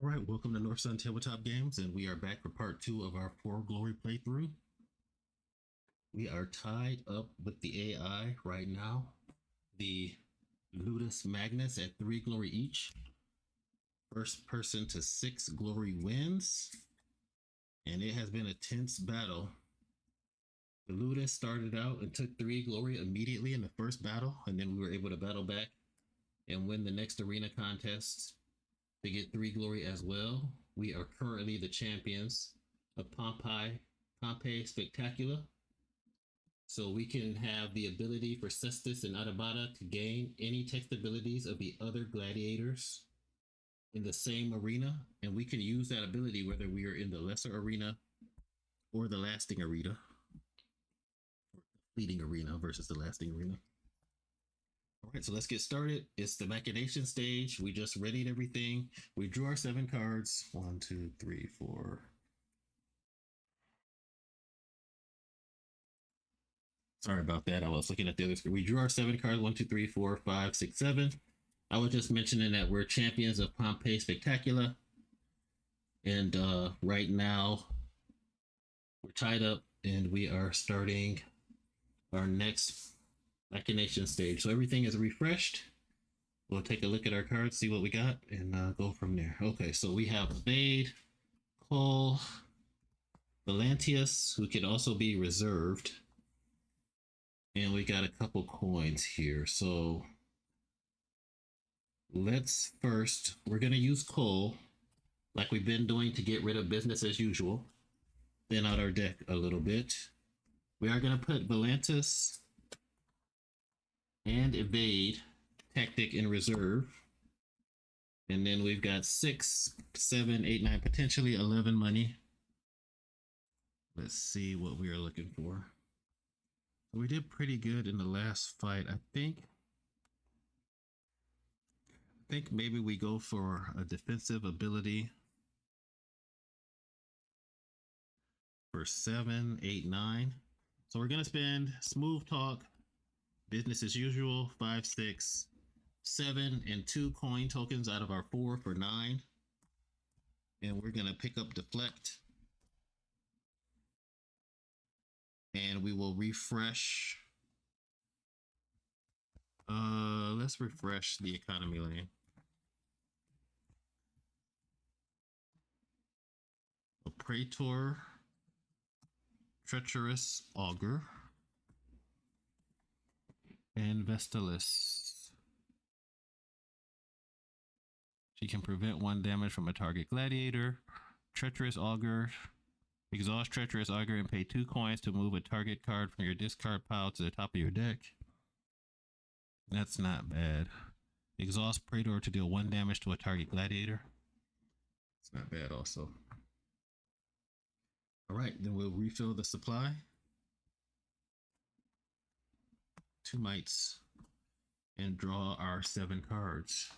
All right, welcome to North Sun Tabletop Games, and we are back for part 2 of our 4 Glory playthrough. We are tied up with the AI right now. The Ludus Magnus at 3 glory each. First person to 6 glory wins, and it has been a tense battle. The Ludus started out and took 3 glory immediately in the first battle, and then we were able to battle back and win the next arena contest to get 3 glory as well. We are currently the champions of Pompeii Spectacular. So we can have the ability for Cestus and Atabata to gain any text abilities of the other gladiators in the same arena. And we can use that ability whether we are in the lesser arena or the lasting arena. Or fleeting arena versus the lasting arena. All right, so let's get started. It's the machination stage. We just readied everything. We drew our 7 cards. 1, 2, 3, 4. Sorry about that. I was looking at the other screen. We drew our 7 cards. 1, 2, 3, 4, 5, 6, 7. I was just mentioning that we're champions of Pompeii Spectacular. And right now, we're tied up and we are starting our next machination stage. So everything is refreshed. We'll take a look at our cards, see what we got, and go from there. Okay, so we have Evade, Cole, Valantius, who can also be reserved. And we got a couple coins here. So let's first, we're going to use Cole, like we've been doing to get rid of business as usual. Thin out our deck a little bit. We are going to put Valantis and Evade tactic in reserve. And then we've got 6, 7, 8, 9, potentially 11 money. Let's see what we are looking for. We did pretty good in the last fight. I think maybe we go for a defensive ability for 7, 8, 9. So we're gonna spend smooth talk, business as usual, 5, 6, 7, and 2 coin tokens out of our 4 for 9. And we're gonna pick up deflect. And we will refresh. Let's refresh the economy lane. A Praetor, Treacherous Augur, and Vestalis. She can prevent 1 damage from a target gladiator. Treacherous Augur. Exhaust Treacherous Augur and pay 2 coins to move a target card from your discard pile to the top of your deck. That's not bad. Exhaust Praetor to deal 1 damage to a target gladiator. It's not bad also. All right, then we'll refill the supply. 2 mites and draw our 7 cards.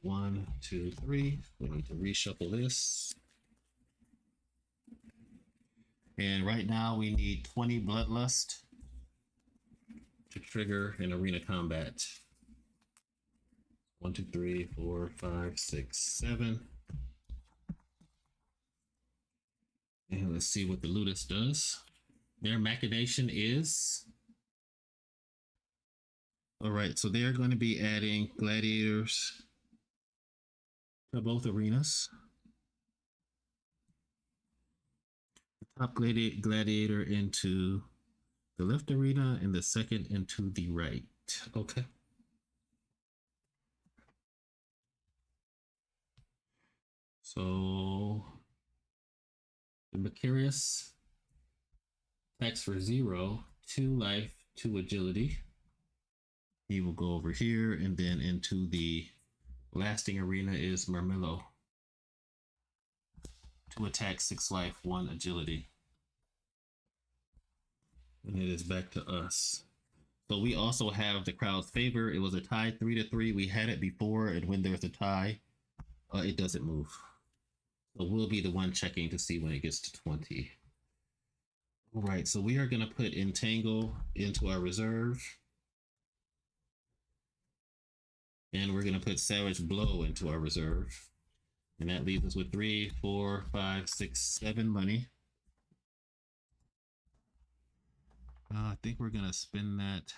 1, 2, 3. We need to reshuffle this. And right now we need 20 Bloodlust to trigger an arena combat. 1, 2, 3, 4, 5, 6, 7. And let's see what the Ludus does. Their machination is... All right, so they're going to be adding gladiators to both arenas. Top gladiator into the left arena and the second into the right. Okay. So the Macarius attacks for 0, 2 life, 2 agility. He will go over here, and then into the lasting arena is Marmillo. 2 attack, 6 life, 1 agility. And it is back to us. So we also have the crowd's favor. It was a tie 3-3. We had it before, and when there's a tie, it doesn't move. So we'll be the one checking to see when it gets to 20. All right, so we are going to put Entangle into our reserve. And we're going to put Savage Blow into our reserve. And that leaves us with 3, 4, 5, 6, 7 money. I think we're going to spend that.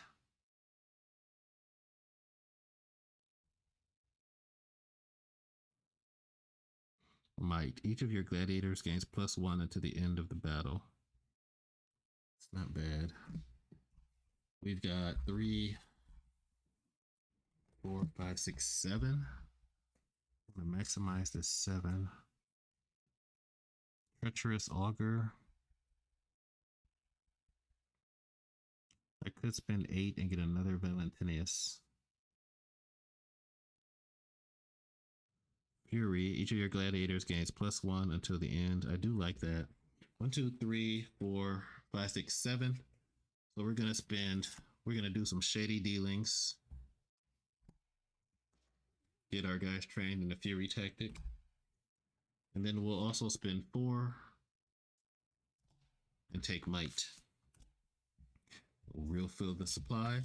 Might. Each of your gladiators gains +1 until the end of the battle. It's not bad. We've got 3, 4, 5, 6, 7. I'm going to maximize this 7. Treacherous Augur. I could spend 8 and get another Valentinius. Fury. Each of your gladiators gains +1 until the end. I do like that. 1, 2, 3, 4, 5, 6, 7. So we're gonna spend. We're gonna do some shady dealings. Get our guys trained in the Fury tactic, and then we'll also spend 4 and take Might. We'll refill the supply,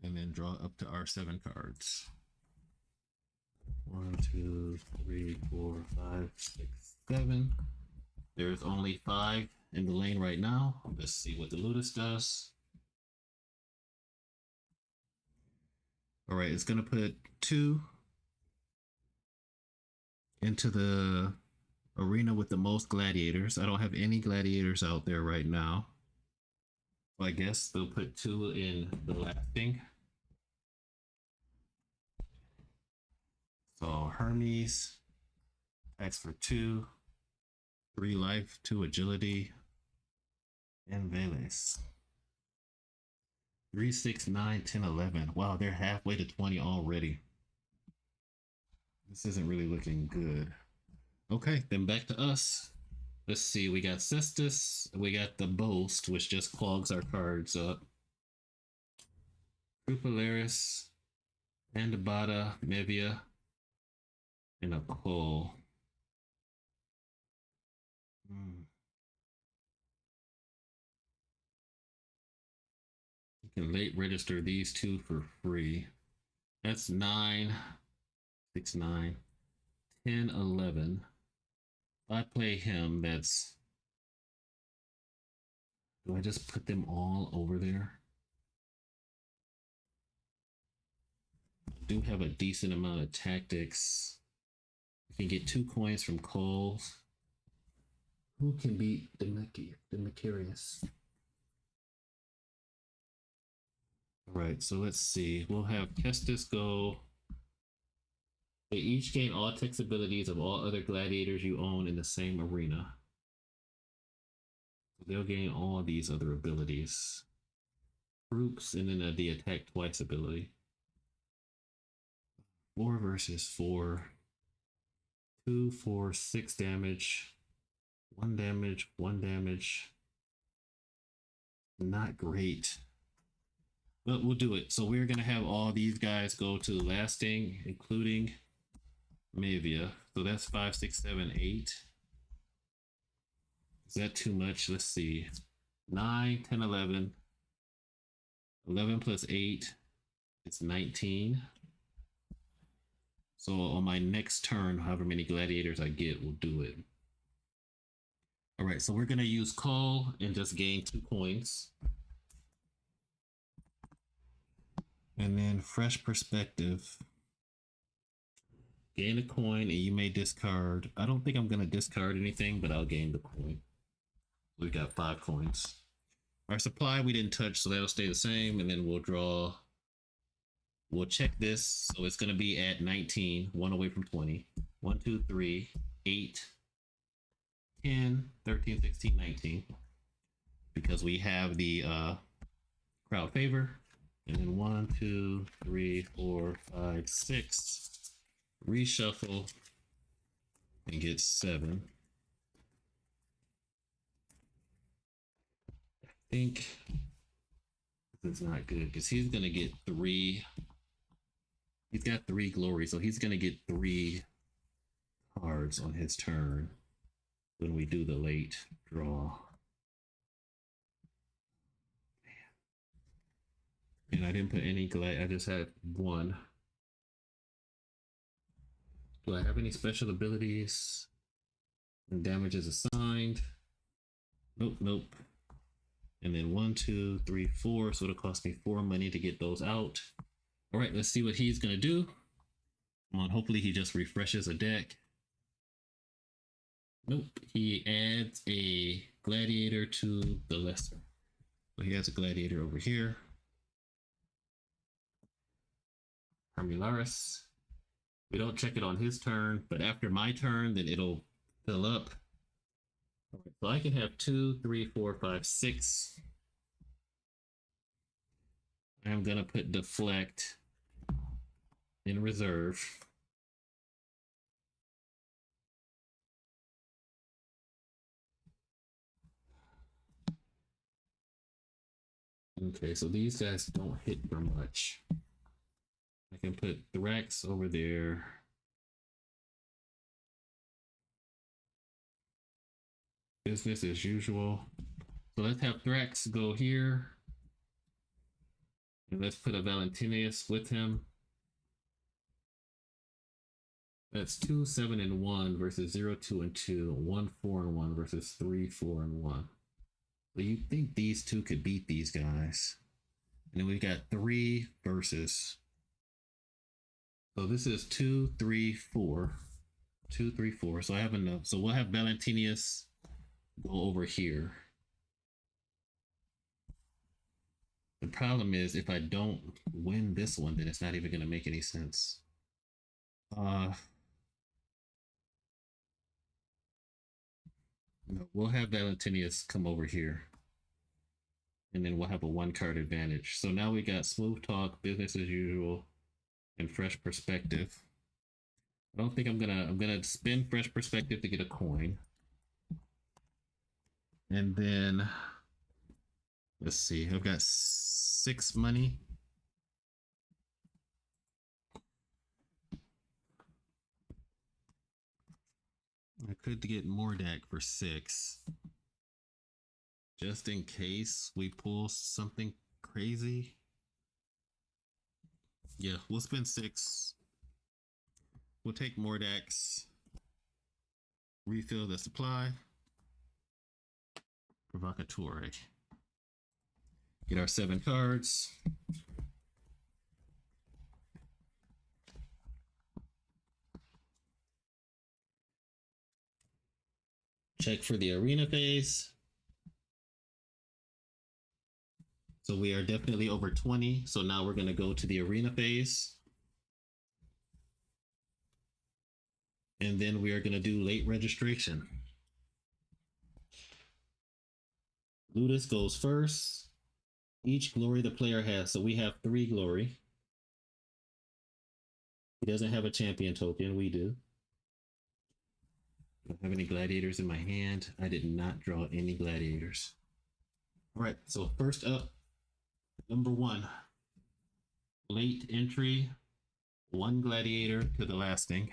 and then draw up to our 7 cards. 1, 2, 3, 4, 5, 6, 7. There's only 5 in the lane right now. Let's see what the Ludus does. All right, it's gonna put 2 into the arena with the most gladiators. I don't have any gladiators out there right now. Well, I guess they'll put 2 in the lasting. So Hermes attacks for 2, 3 life, 2 agility, and Veles. 3, 6, 9, 10, 11. Wow, they're halfway to 20 already. This isn't really looking good. Okay, then back to us. Let's see, we got Cestus, we got the Boast, which just clogs our cards up. Crupillaris, Andabata, Mevia, and a Cole. You can late register these 2 for free. That's 9, 6, 9, 10, 11. If I play him, that's. Do I just put them all over there? I do have a decent amount of tactics. I can get 2 coins from Cole. Who can beat Demicarius? All right, so let's see. We'll have Kestis go. They each gain all text abilities of all other gladiators you own in the same arena. They'll gain all these other abilities. Groups, and then the attack twice ability. 4 versus 4. 2, 4, 6 damage. 1 damage, 1 damage. Not great. But we'll do it. So we're going to have all these guys go to lasting, including Mavia. So that's 5, 6, 7, 8. Is that too much? Let's see. 9, 10, 11. 11 plus 8 is 19. So on my next turn, however many gladiators I get, we'll do it. All right, so we're going to use Call and just gain 2 coins. And then Fresh Perspective. Gain a coin and you may discard. I don't think I'm going to discard anything, but I'll gain the coin. We've got 5 coins. Our supply we didn't touch, so that'll stay the same. And then we'll draw. We'll check this. So it's going to be at 19, 1 away from 20. 1, 2, 3, 8, 10, 13, 16, 19. Because we have the crowd favor. And then 1, 2, 3, 4, 5, 6. Reshuffle and get 7. I think this is not good because he's gonna get 3. He's got 3 glory, so he's gonna get 3 cards on his turn when we do the late draw. And I didn't put any glad. I just had 1. Do I have any special abilities? And damage is assigned. Nope, nope. And then 1, 2, 3, 4. So it'll cost me 4 money to get those out. All right, let's see what he's gonna do. Come on, hopefully he just refreshes a deck. Nope, he adds a gladiator to the lesser. So he has a gladiator over here. Hermularis. We don't check it on his turn, but after my turn, then it'll fill up. All right, so I can have 2, 3, 4, 5, 6. I'm gonna put deflect in reserve. Okay, so these guys don't hit for much. I can put Thrax over there. Business as usual. So let's have Thrax go here. And let's put a Valentinius with him. That's 2, 7, and 1 versus 0, 2, and 2. 1, 4, and 1 versus 3, 4, and 1. So you think these two could beat these guys. And then we've got 3 versus. So this is 2, 3, 4. 2, 3, 4. So I have enough. So we'll have Valentinius go over here. The problem is if I don't win this one, then it's not even going to make any sense. No, we'll have Valentinius come over here. And then we'll have a 1-card advantage. So now we got Smooth Talk, Business as Usual, and Fresh Perspective. I don't think I'm gonna spend Fresh Perspective to get a coin. And then let's see, I've got 6 money. I could get Mordak for 6. Just in case we pull something crazy. Yeah, we'll spend 6. We'll take Mordak's. Refill the supply. Provocateur. Get our 7 cards. Check for the arena phase. So we are definitely over 20. So now we're going to go to the arena phase. And then we are going to do late registration. Ludus goes first. Each glory the player has. So we have 3 glory. He doesn't have a champion token. We do. I don't have any gladiators in my hand. I did not draw any gladiators. All right, so first up, number 1. Late entry, 1 gladiator to the lasting.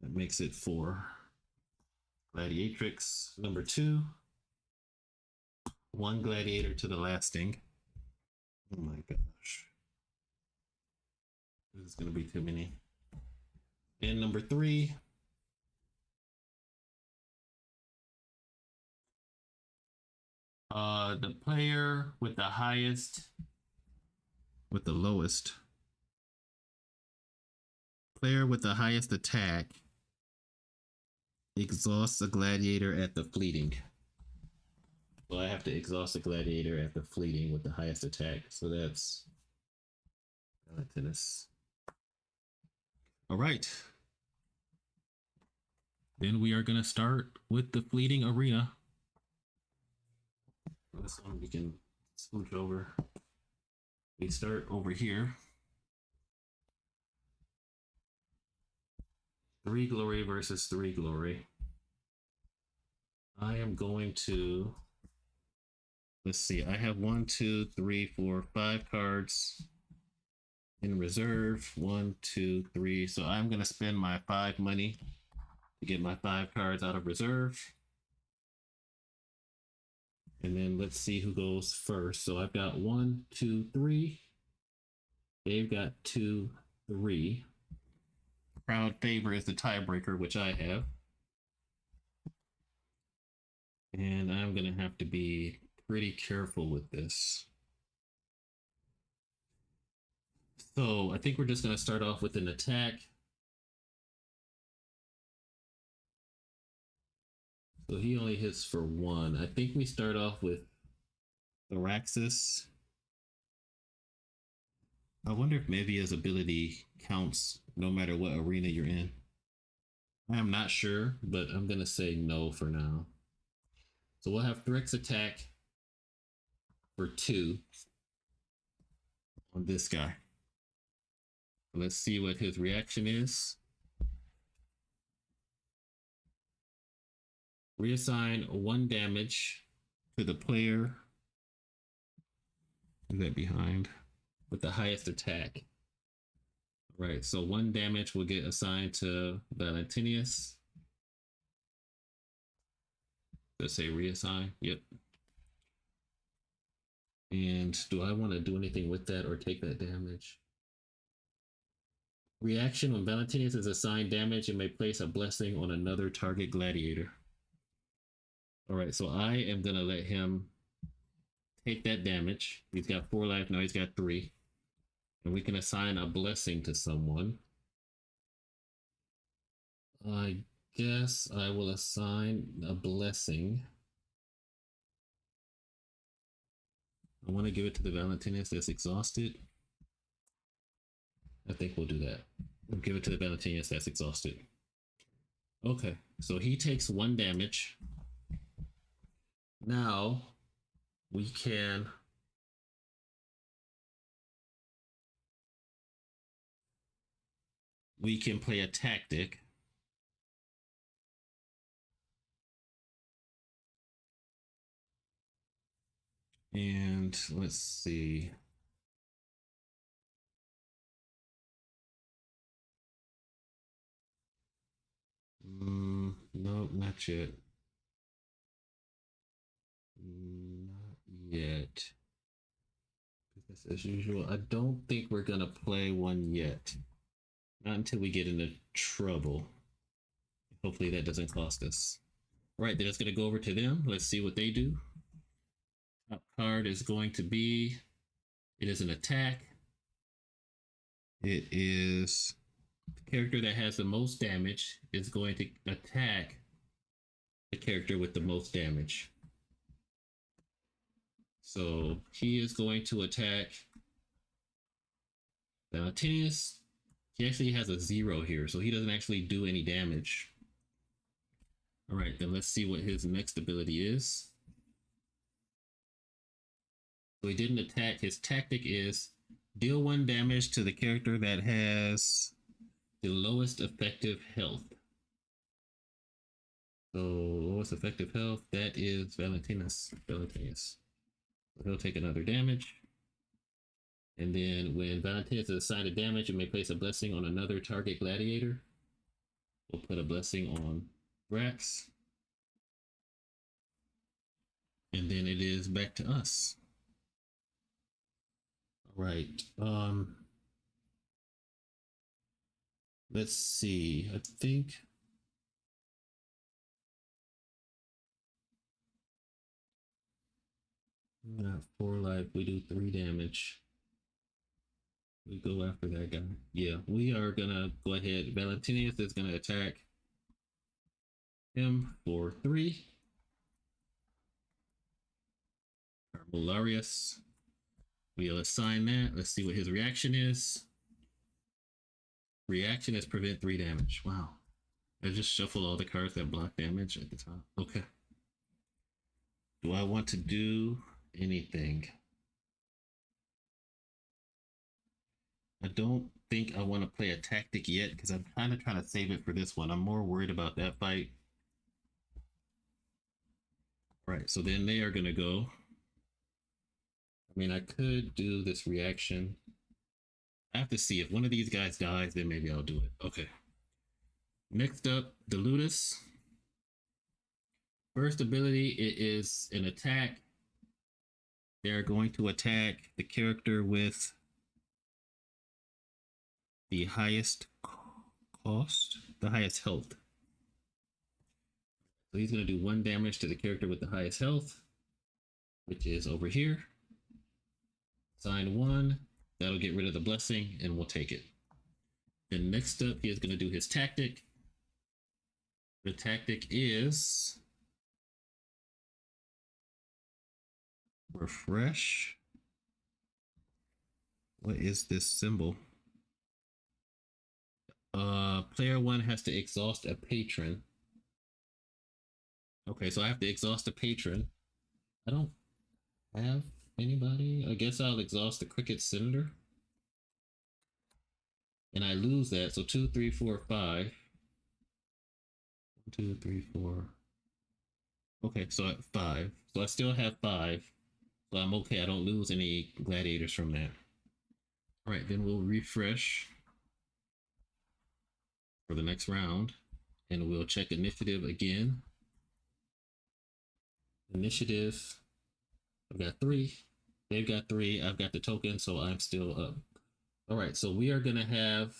That makes it 4. Gladiatrix, number 2. 1 gladiator to the lasting. Oh my gosh. This is going to be too many. And number 3. The player with the highest, with the lowest. Player with the highest attack exhausts a gladiator at the fleeting. So I have to exhaust a gladiator at the fleeting with the highest attack. So that's tennis. All right. Then we are going to start with the fleeting arena. This one we can switch over. We start over here. 3 glory versus 3 glory. I am going to, let's see, I have 1, 2, 3, 4, 5 cards in reserve. 1, 2, 3. So I'm going to spend my 5 money to get my 5 cards out of reserve. And then let's see who goes first. So I've got 1, 2, 3. They've got 2, 3. crowd favor is the tiebreaker, which I have. And I'm going to have to be pretty careful with this. So I think we're just going to start off with an attack. So he only hits for 1. I think we start off with Thoraxis. I wonder if maybe his ability counts no matter what arena you're in. I'm not sure, but I'm going to say no for now. So we'll have Threx attack for 2 on this guy. Let's see what his reaction is. Reassign 1 damage to the player. Is that behind? With the highest attack. Right, so 1 damage will get assigned to Valentinius. Let's say reassign. Yep. And do I want to do anything with that or take that damage? Reaction: when Valentinius is assigned damage, it may place a blessing on another target gladiator. All right, so I am going to let him take that damage. He's got 4 life, now he's got 3. And we can assign a blessing to someone. I guess I will assign a blessing. I want to give it to the Valentinius that's exhausted. I think we'll do that. We'll give it to the Valentinius that's exhausted. Okay, so he takes 1 damage. Now we can play a tactic. And let's see. Nope, not yet. Not yet. Business as usual. I don't think we're gonna play one yet. Not until we get into trouble. Hopefully that doesn't cost us. All right, then it's gonna go over to them. Let's see what they do. Top card is going to be, it is an attack. It is the character that has the most damage is going to attack the character with the most damage. So he is going to attack Valentinius. He actually has a 0 here, so he doesn't actually do any damage. All right, then let's see what his next ability is. So he didn't attack. His tactic is deal 1 damage to the character that has the lowest effective health. So lowest effective health, that is Valentinius. He'll take another damage. And then when Valentinius is assigned a damage, it may place a blessing on another target gladiator. We'll put a blessing on Brax. And then it is back to us. All right. Let's see. I think we got 4 life. We do 3 damage. We go after that guy. Yeah, we are gonna go ahead. Valentinius is gonna attack him for 3. Carbolarius. We'll assign that. Let's see what his reaction is. Reaction is prevent 3 damage. Wow. I just shuffle all the cards that block damage at the top. Okay. Do I want to do anything? I don't think I want to play a tactic yet because I'm kind of trying to save it for this one. I'm more worried about that fight. All right, so then they are going to go. I mean, I could do this reaction. I have to see if one of these guys dies, then maybe I'll do it. Okay. Next up, Dilutus. First ability, it is an attack. They're going to attack the character with the highest cost, the highest health. So he's going to do 1 damage to the character with the highest health, which is over here. Sign 1. That'll get rid of the blessing, and we'll take it. Then next up, he is going to do his tactic. The tactic is refresh. What is this symbol? Player 1 has to exhaust a patron. Okay, so I have to exhaust a patron. I don't have anybody. I guess I'll exhaust the cricket senator. And I lose that. So 2, 3, 4, 5. 1, 2, 3, 4. Okay, so at 5. So I still have 5. So I'm okay. I don't lose any gladiators from that. All right, then we'll refresh for the next round. And we'll check initiative again. Initiative. I've got 3. They've got 3. I've got the token, so I'm still up. All right, so we are going to have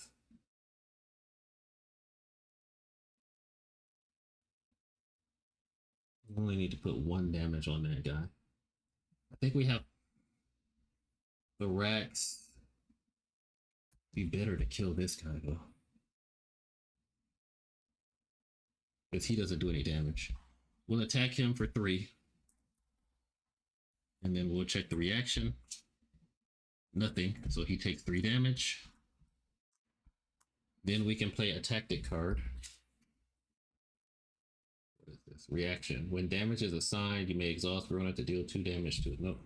we only need to put 1 damage on that guy. I think we have the racks. Be better to kill this guy though, because he doesn't do any damage. We'll attack him for 3. And then we'll check the reaction. Nothing, so he takes 3 damage. Then we can play a tactic card. What is this? Reaction. When damage is assigned, you may exhaust Verona to deal 2 damage to it. Nope.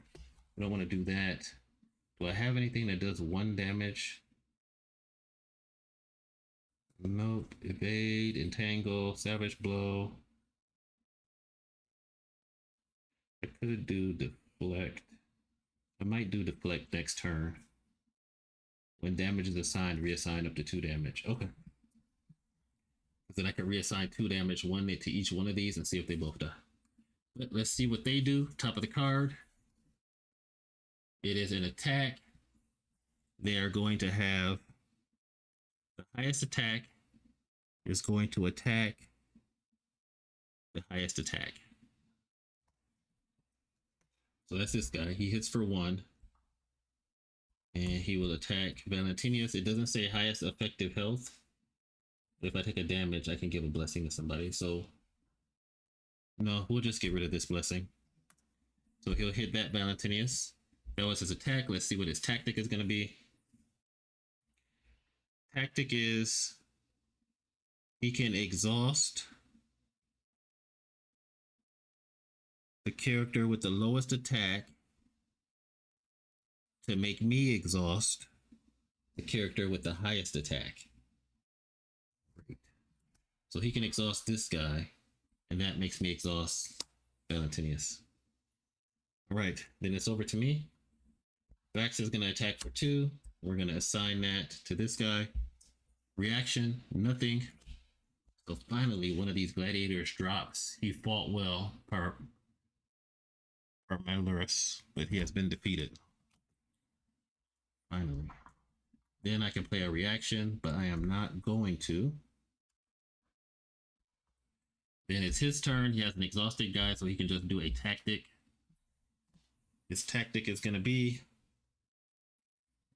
We don't want to do that. Do I have anything that does 1 damage? Nope. Evade, entangle, savage blow. I could do deflect. I might do deflect next turn. When damage is assigned, reassign up to 2 damage. Okay. Then I can reassign 2 damage, 1 to each one of these, and see if they both die. Let's see what they do. Top of the card. It is an attack. They are going to have the highest attack is going to attack the highest attack. So that's this guy. He hits for 1. And he will attack Valentinius. It doesn't say highest effective health. If I take a damage, I can give a blessing to somebody. So, no, we'll just get rid of this blessing. So he'll hit that Valentinius. That was his attack. Let's see what his tactic is going to be. Tactic is he can exhaust the character with the lowest attack to make me exhaust the character with the highest attack. Great. So he can exhaust this guy, and that makes me exhaust Valentinius. All right, then it's over to me. Vax is going to attack for 2. We're going to assign that to this guy. Reaction, nothing. So finally, one of these gladiators drops. He fought well, Malurus, but he has been defeated. Finally. Then I can play a reaction, but I am not going to. Then it's his turn. He has an exhausted guy, so he can just do a tactic. His tactic is going to be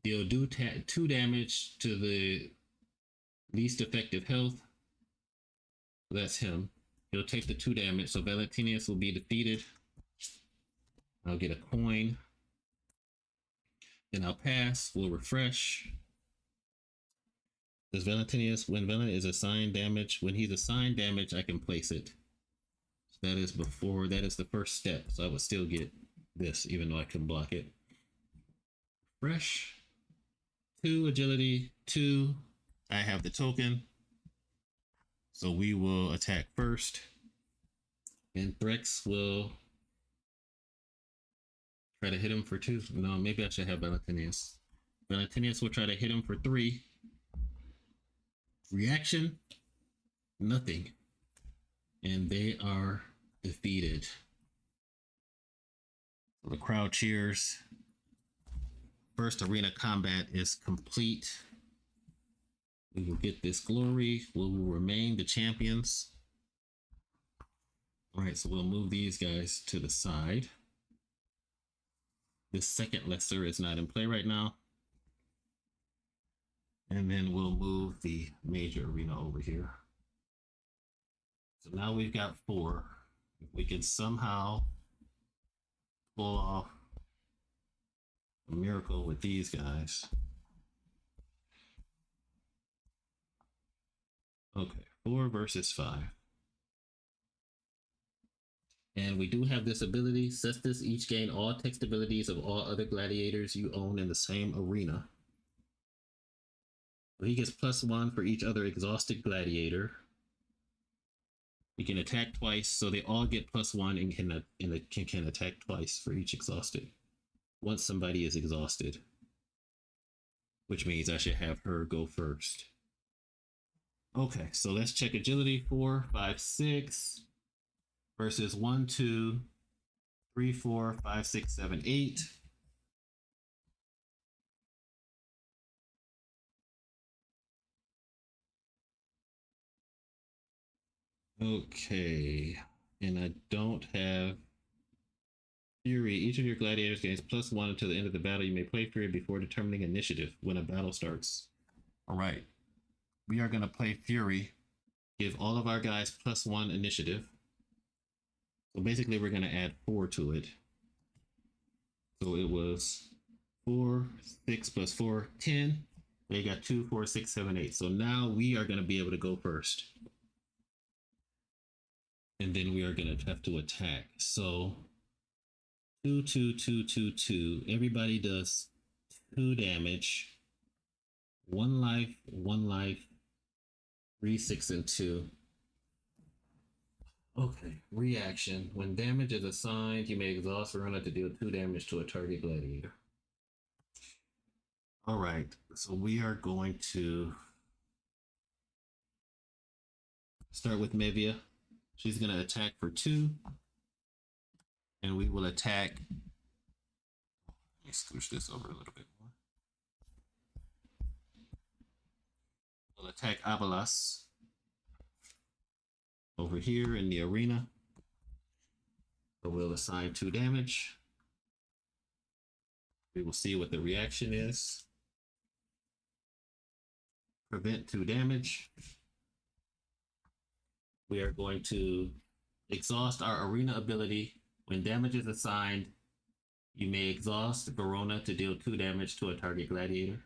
he'll do 2 damage to the least effective health. That's him. He'll take the 2 damage, so Valentinius will be defeated. I'll get a coin. Then I'll pass. We'll refresh. Does Valentinius, when Valent is assigned damage, when he's assigned damage, I can place it. So that is before, that is the first step. So I would still get this, even though I couldn't block it. Refresh. 2 agility, 2. I have the token. So we will attack first. And Threx will try to hit him for 2. No, maybe I should have Valentinius. Valentinius will try to hit him for 3. Reaction, nothing. And they are defeated. The crowd cheers. First arena combat is complete. We will get this glory. We will remain the champions. All right, so we'll move these guys to the side. This second lesser is not in play right now. And then we'll move the major arena over here. So now we've got 4. If we can somehow pull off a miracle with these guys. Okay, 4 versus 5. And we do have this ability. Cestus each gain all text abilities of all other gladiators you own in the same arena. So he gets +1 for each other exhausted gladiator. He can attack twice, so they all get +1 and can attack twice for each exhausted. Once somebody is exhausted, which means I should have her go first. Okay, so let's check agility. 4, 5, 6 versus 1, 2, 3, 4, 5, 6, 7, 8. Okay, and I don't have Fury. Each of your gladiators gains +1 until the end of the battle. You may play Fury before determining initiative when a battle starts. All right, we are going to play Fury. Give all of our guys +1 initiative. So basically, we're going to add 4 to it. So it was 4, 6 plus 4, 10. They got 2, 4, 6, 7, 8. So now we are going to be able to go first. And then we are going to have to attack. So 2, 2, 2, 2, 2. Everybody does 2 damage. 1 life, 1 life. 3, 6, and 2. Okay, reaction. When damage is assigned, you may exhaust Verona to deal 2 damage to a target gladiator. All right, so we are going to start with Mevia. She's going to attack for 2. And we will attack. Let me scooch this over a little bit more. We'll attack Avalas over here in the arena. So we'll assign 2 damage. We will see what the reaction is. Prevent 2 damage. We are going to exhaust our arena ability. When damage is assigned, you may exhaust Verona to deal 2 damage to a target gladiator.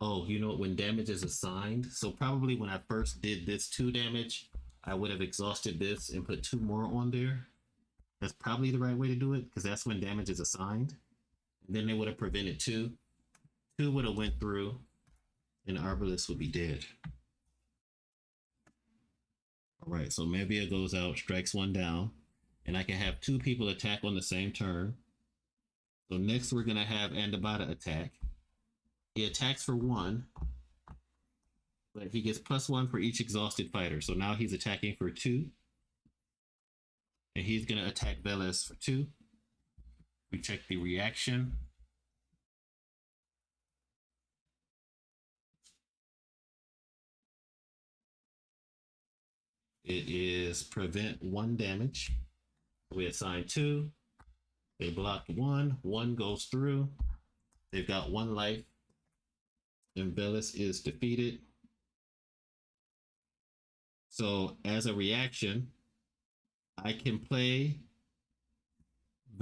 Oh, you know, when damage is assigned, so probably when I first did this 2 damage, I would have exhausted this and put 2 more on there. That's probably the right way to do it, because that's when damage is assigned. And then they would have prevented 2. 2 would have went through, and Arbalest would be dead. All right, so Mevia goes out, strikes 1 down, and I can have 2 people attack on the same turn. So next we're going to have Andabata attack. He attacks for 1, but he gets +1 for each exhausted fighter. So now he's attacking for 2, and he's going to attack Veles for 2. We check the reaction. It is prevent 1 damage. We assign 2. They blocked 1. 1 goes through. They've got 1 life. And Veles is defeated. So as a reaction, I can play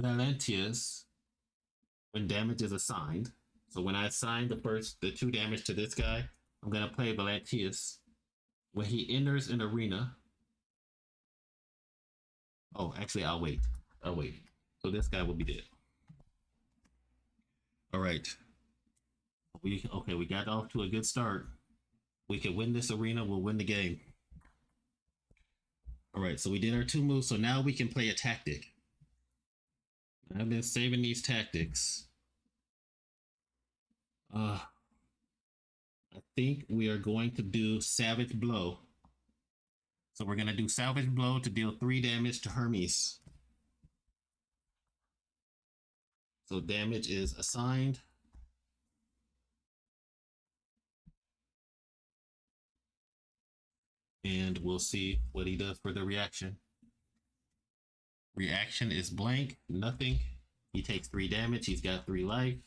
Valentius when damage is assigned. So when I assign the 2 damage to this guy, I'm going to play Valentius. When he enters an arena, oh, actually, I'll wait. So this guy will be dead. All right. We got off to a good start. We can win this arena. We'll win the game. All right, so we did our 2 moves. So now we can play a tactic. I've been saving these tactics. I think we are going to do Savage Blow. So we're going to do Savage Blow to deal 3 damage to Hermes. So damage is assigned. and we'll see what he does for the reaction. Reaction is blank, nothing. He takes 3 damage. He's got 3 life.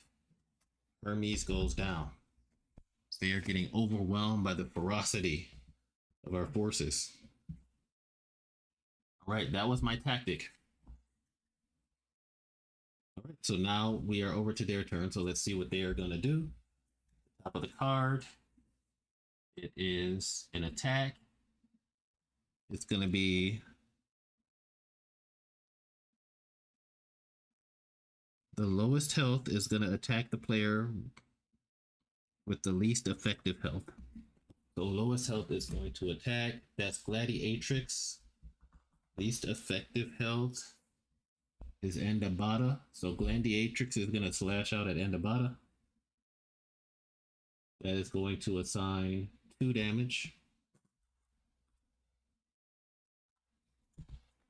Hermes goes down. So they are getting overwhelmed by the ferocity of our forces. All right, that was my tactic. All right, so now we are over to their turn. So let's see what they are going to do. Top of the card, it is an attack. It's going to be the lowest health is going to attack the player with the least effective health. So lowest health is going to attack. That's gladiatrix. Least effective health is Endabata. So gladiatrix is going to slash out at Endabata. That is going to assign 2 damage.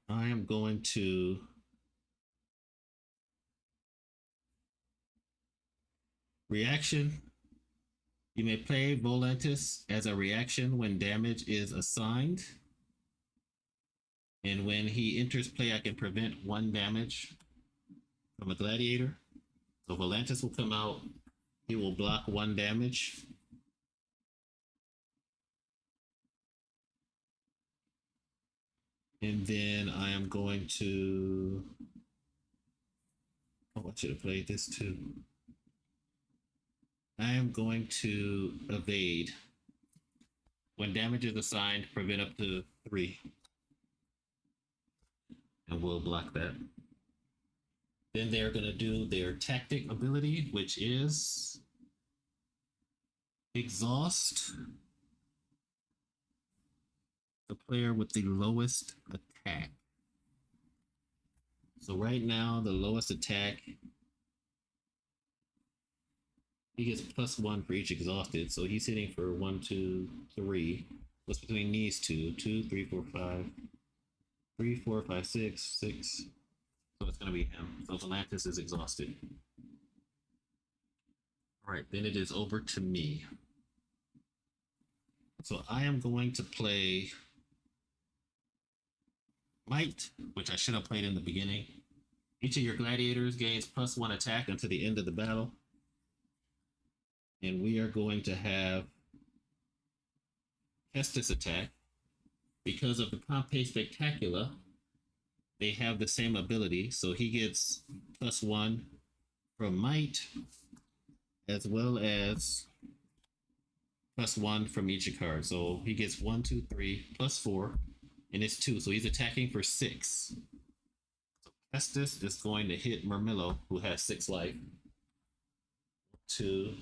I am going to reaction. You may play Volantis as a reaction when damage is assigned. And when he enters play, I can prevent 1 damage from a gladiator. So Volantis will come out. He will block 1 damage. And then I am going to... Oh, I should have played this too. I am going to evade. When damage is assigned, prevent up to 3. And we'll block that. Then they're going to do their tactic ability, which is exhaust the player with the lowest attack. So right now, the lowest attack, he gets +1 for each exhausted. So he's hitting for 1, 2, 3. What's between these two? 2, 3, 4, 5. 3, 4, 5, 6, 6. So it's going to be him. So Volantis is exhausted. All right, then it is over to me. So I am going to play Might, which I should have played in the beginning. Each of your gladiators gains +1 attack until the end of the battle. And we are going to have Kestis attack. Because of the Pompeii Spectacular, they have the same ability. So he gets +1 from Might, as well as +1 from each card. So he gets 1, 2, 3, +4, and it's 2. So he's attacking for 6. So Kestis is going to hit Murmillo, who has 6 life. 2,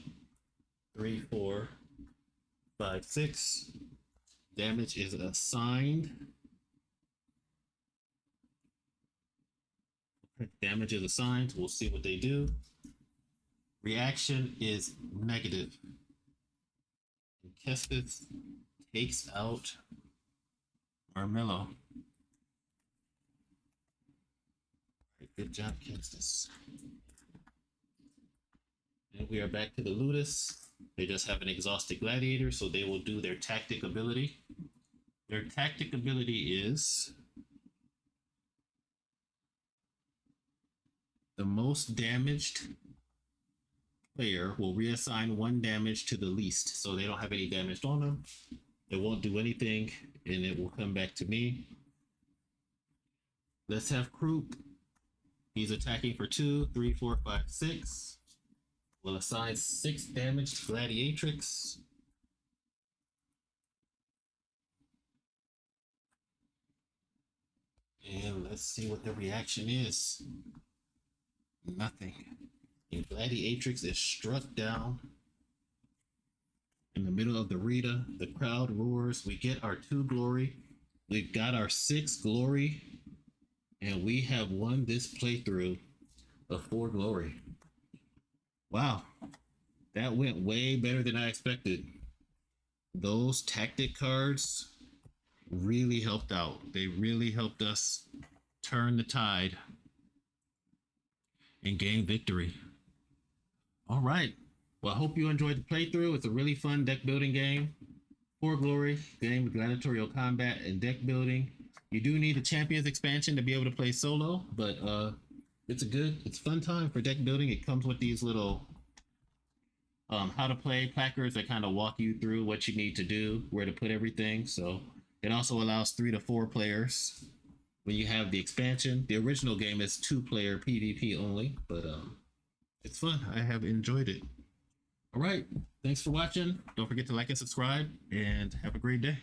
3, 4, 5, 6. Damage is assigned. Damage is assigned. We'll see what they do. Reaction is negative. And Kestis takes out Murmillo. Good job, Kestis. And we are back to the Ludus. They just have an exhausted gladiator, so they will do their tactic ability. Their tactic ability is the most damaged player will reassign 1 damage to the least. So they don't have any damage on them. It won't do anything, and it will come back to me. Let's have Krupp. He's attacking for 2, 3, 4, 5, 6. Will assign 6 damage to Gladiatrix. And let's see what the reaction is. Nothing. And Gladiatrix is struck down in the middle of the Rita. The crowd roars. We get our 2 glory. We've got our 6 glory. And we have won this playthrough of 4 glory. Wow. That went way better than I expected. Those tactic cards really helped out. They really helped us turn the tide and gain victory. All right. Well, I hope you enjoyed the playthrough. It's a really fun deck building game. For Glory game with gladiatorial combat and deck building. You do need a champions expansion to be able to play solo, but it's fun time for deck building. It comes with these little how to play placards that kind of walk you through what you need to do, where to put everything. So it also allows 3 to 4 players. When you have the expansion, the original game is 2-player PvP only, but it's fun. I have enjoyed it. All right. Thanks for watching. Don't forget to like and subscribe, and have a great day.